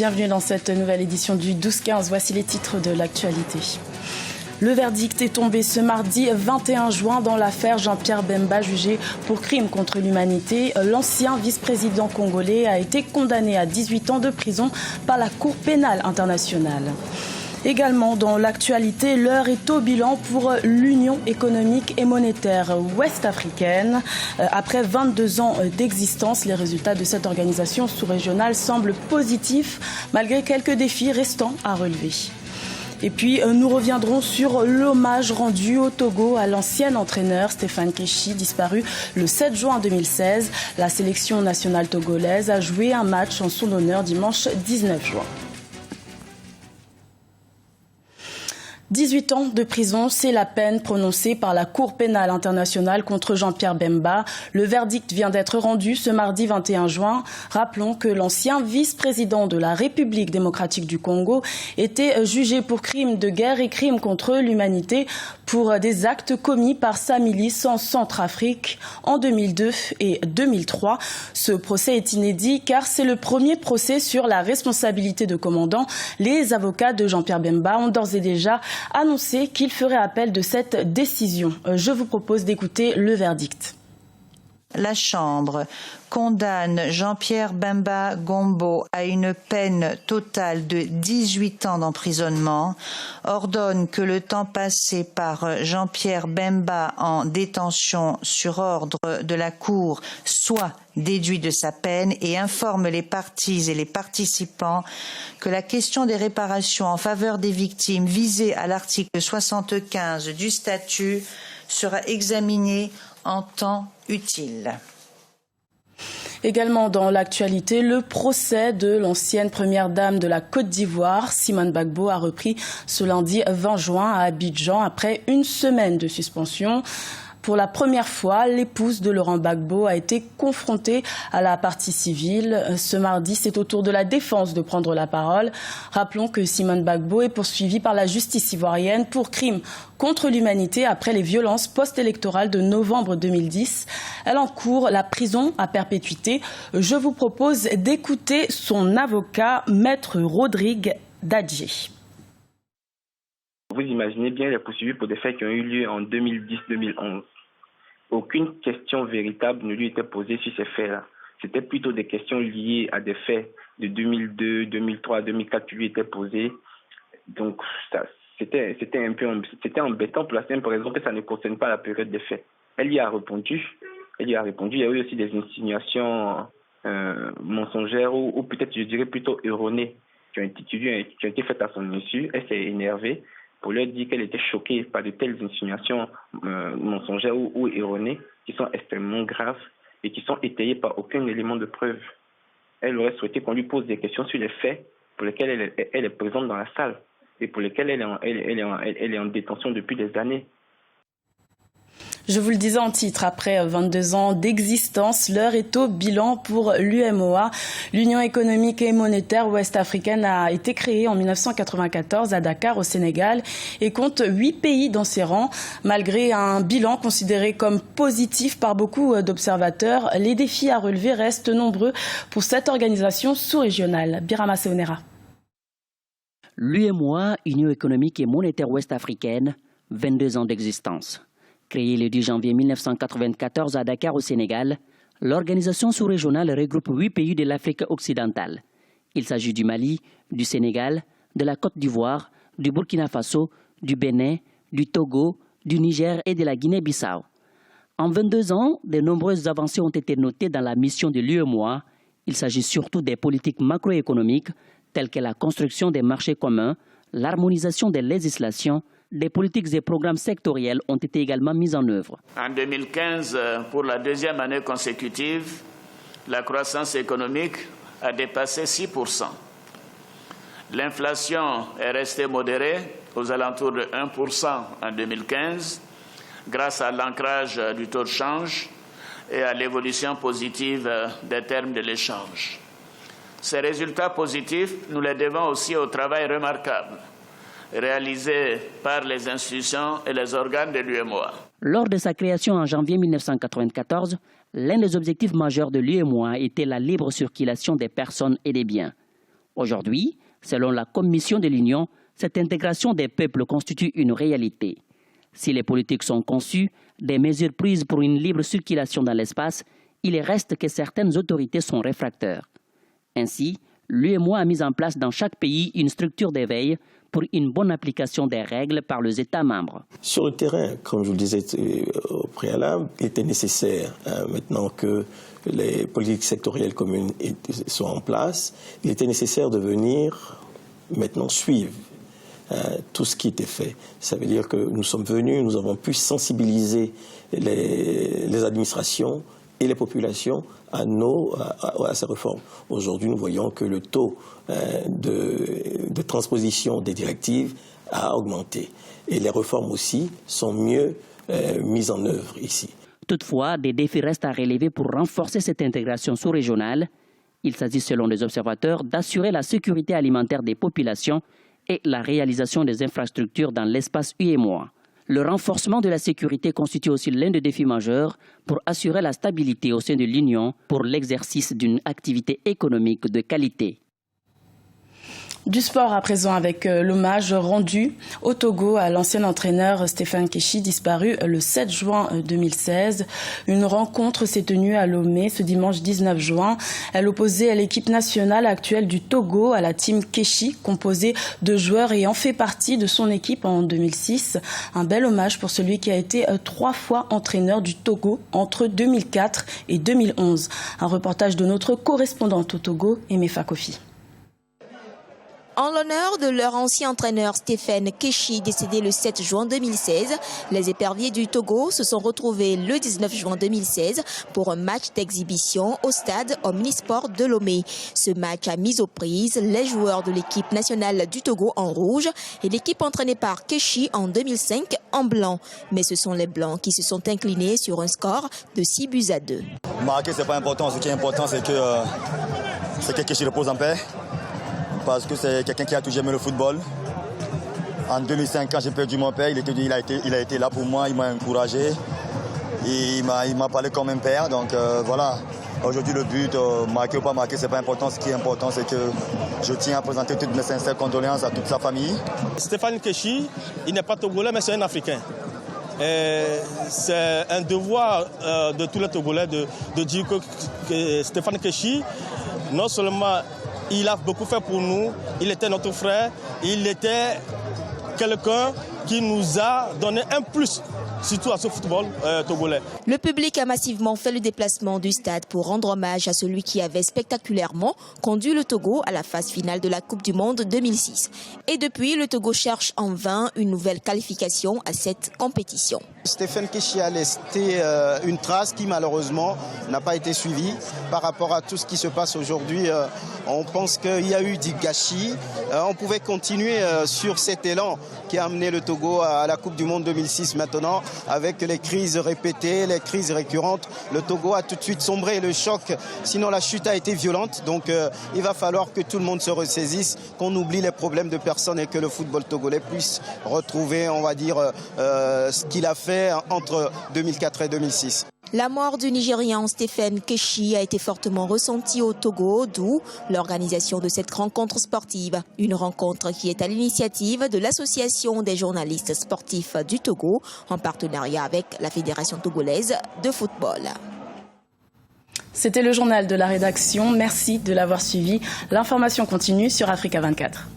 Bienvenue dans cette nouvelle édition du 12-15. Voici les titres de l'actualité. Le verdict est tombé ce mardi 21 juin dans l'affaire Jean-Pierre Bemba, jugé pour crime contre l'humanité. L'ancien vice-président congolais a été condamné à 18 ans de prison par la Cour pénale internationale. Également dans l'actualité, l'heure est au bilan pour l'Union économique et monétaire ouest-africaine. Après 22 ans d'existence, les résultats de cette organisation sous-régionale semblent positifs, malgré quelques défis restants à relever. Et puis, nous reviendrons sur l'hommage rendu au Togo à l'ancien entraîneur Stéphane Keshi, disparu le 7 juin 2016. La sélection nationale togolaise a joué un match en son honneur dimanche 19 juin. 18 ans de prison, c'est la peine prononcée par la Cour pénale internationale contre Jean-Pierre Bemba. Le verdict vient d'être rendu ce mardi 21 juin. Rappelons que l'ancien vice-président de la République démocratique du Congo était jugé pour crimes de guerre et crimes contre l'humanité pour des actes commis par sa milice en Centrafrique en 2002 et 2003. Ce procès est inédit car c'est le premier procès sur la responsabilité de commandant. Les avocats de Jean-Pierre Bemba ont d'ores et déjà annoncé qu'il ferait appel de cette décision. Je vous propose d'écouter le verdict. La Chambre condamne Jean-Pierre Bemba Gombo à une peine totale de 18 ans d'emprisonnement, ordonne que le temps passé par Jean-Pierre Bemba en détention sur ordre de la Cour soit déduit de sa peine et informe les parties et les participants que la question des réparations en faveur des victimes visées à l'article 75 du statut sera examinée en temps utile. Également dans l'actualité, le procès de l'ancienne première dame de la Côte d'Ivoire, Simone Gbagbo, a repris ce lundi 20 juin à Abidjan après une semaine de suspension. Pour la première fois, l'épouse de Laurent Gbagbo a été confrontée à la partie civile. Ce mardi, c'est au tour de la défense de prendre la parole. Rappelons que Simone Gbagbo est poursuivie par la justice ivoirienne pour crime contre l'humanité après les violences post-électorales de novembre 2010. Elle encourt la prison à perpétuité. Je vous propose d'écouter son avocat, Maître Rodrigue Dadjié. Vous imaginez bien les poursuivis pour des faits qui ont eu lieu en 2010-2011. Aucune question véritable ne lui était posée sur ces faits-là. C'était plutôt des questions liées à des faits de 2002, 2003, 2004 qui lui étaient posées. Donc, c'était embêtant pour la simple raison que ça ne concerne pas la période des faits. Elle y a répondu. Il y a eu aussi des insinuations mensongères ou peut-être, je dirais, plutôt erronées qui ont été faites à son insu. Elle s'est énervée pour leur dire qu'elle était choquée par de telles insinuations mensongères ou erronées qui sont extrêmement graves et qui sont étayées par aucun élément de preuve. Elle aurait souhaité qu'on lui pose des questions sur les faits pour lesquels elle est présente dans la salle et pour lesquels elle est en détention depuis des années. Je vous le disais en titre, après 22 ans d'existence, l'heure est au bilan pour l'UMOA. L'Union économique et monétaire ouest-africaine a été créée en 1994 à Dakar, au Sénégal, et compte 8 pays dans ses rangs. Malgré un bilan considéré comme positif par beaucoup d'observateurs, les défis à relever restent nombreux pour cette organisation sous-régionale. Birama Seonera. L'UMOA, Union économique et monétaire ouest-africaine, 22 ans d'existence. Créée le 10 janvier 1994 à Dakar au Sénégal, l'organisation sous-régionale regroupe 8 pays de l'Afrique occidentale. Il s'agit du Mali, du Sénégal, de la Côte d'Ivoire, du Burkina Faso, du Bénin, du Togo, du Niger et de la Guinée-Bissau. En 22 ans, de nombreuses avancées ont été notées dans la mission de l'UMOA. Il s'agit surtout des politiques macroéconomiques telles que la construction des marchés communs, l'harmonisation des législations, des politiques et programmes sectoriels ont été également mis en œuvre. En 2015, pour la deuxième année consécutive, la croissance économique a dépassé 6%. L'inflation est restée modérée aux alentours de 1% en 2015 grâce à l'ancrage du taux de change et à l'évolution positive des termes de l'échange. Ces résultats positifs, nous les devons aussi au travail remarquable réalisé par les institutions et les organes de l'UMOA. Lors de sa création en janvier 1994, l'un des objectifs majeurs de l'UMOA était la libre circulation des personnes et des biens. Aujourd'hui, selon la Commission de l'Union, cette intégration des peuples constitue une réalité. Si les politiques sont conçues, des mesures prises pour une libre circulation dans l'espace, il reste que certaines autorités sont réfractaires. Ainsi, l'UEMOA a mis en place dans chaque pays une structure d'éveil pour une bonne application des règles par les États membres. Sur le terrain, comme je vous le disais au préalable, il était nécessaire, maintenant que les politiques sectorielles communes sont en place, il était nécessaire de venir maintenant suivre tout ce qui était fait. Ça veut dire que nous sommes venus, nous avons pu sensibiliser les administrations et les populations à ces réformes. Aujourd'hui, nous voyons que le taux de transposition des directives a augmenté. Et les réformes aussi sont mieux mises en œuvre ici. Toutefois, des défis restent à relever pour renforcer cette intégration sous-régionale. Il s'agit, selon les observateurs, d'assurer la sécurité alimentaire des populations et la réalisation des infrastructures dans l'espace UEMOA. Le renforcement de la sécurité constitue aussi l'un des défis majeurs pour assurer la stabilité au sein de l'Union pour l'exercice d'une activité économique de qualité. Du sport à présent avec l'hommage rendu au Togo à l'ancien entraîneur Stéphane Keshi, disparu le 7 juin 2016. Une rencontre s'est tenue à Lomé ce dimanche 19 juin. Elle opposait l'équipe nationale actuelle du Togo à la team Keshi, composée de joueurs ayant fait partie de son équipe en 2006. Un bel hommage pour celui qui a été 3 fois entraîneur du Togo entre 2004 et 2011. Un reportage de notre correspondante au Togo, Emefa Kofi. En l'honneur de leur ancien entraîneur Stéphane Keshi, décédé le 7 juin 2016, les éperviers du Togo se sont retrouvés le 19 juin 2016 pour un match d'exhibition au stade Omnisport de Lomé. Ce match a mis aux prises les joueurs de l'équipe nationale du Togo en rouge et l'équipe entraînée par Keshi en 2005 en blanc. Mais ce sont les Blancs qui se sont inclinés sur un score de 6-2. Marquer, c'est pas important. Ce qui est important, c'est que Keshi repose en paix. Parce que c'est quelqu'un qui a toujours aimé le football. En 2005, quand j'ai perdu mon père, il a été là pour moi, il m'a encouragé. Et il m'a parlé comme un père. Donc voilà, aujourd'hui le but, marquer ou pas marquer, c'est pas important. Ce qui est important, c'est que je tiens à présenter toutes mes sincères condoléances à toute sa famille. Stéphane Keshi, il n'est pas togolais, mais c'est un Africain. C'est un devoir de tous les Togolais de dire que Stéphane Keshi, non seulement il a beaucoup fait pour nous, il était notre frère, il était quelqu'un qui nous a donné un plus, surtout à ce football togolais. Le public a massivement fait le déplacement du stade pour rendre hommage à celui qui avait spectaculairement conduit le Togo à la phase finale de la Coupe du Monde 2006. Et depuis, le Togo cherche en vain une nouvelle qualification à cette compétition. Stéphane Keshi a laissé une trace qui malheureusement n'a pas été suivie. Par rapport à tout ce qui se passe aujourd'hui, on pense qu'il y a eu du gâchis. On pouvait continuer sur cet élan qui a amené le Togo à la Coupe du Monde 2006 maintenant. Avec les crises répétées, les crises récurrentes, le Togo a tout de suite sombré. Le choc, sinon la chute a été violente. Donc il va falloir que tout le monde se ressaisisse, qu'on oublie les problèmes de personnes et que le football togolais puisse retrouver, on va dire, ce qu'il a fait entre 2004 et 2006. La mort du Nigérian Stéphane Keshi a été fortement ressentie au Togo, d'où l'organisation de cette rencontre sportive. Une rencontre qui est à l'initiative de l'Association des journalistes sportifs du Togo, en partenariat avec la Fédération togolaise de football. C'était le journal de la rédaction. Merci de l'avoir suivi. L'information continue sur Africa 24.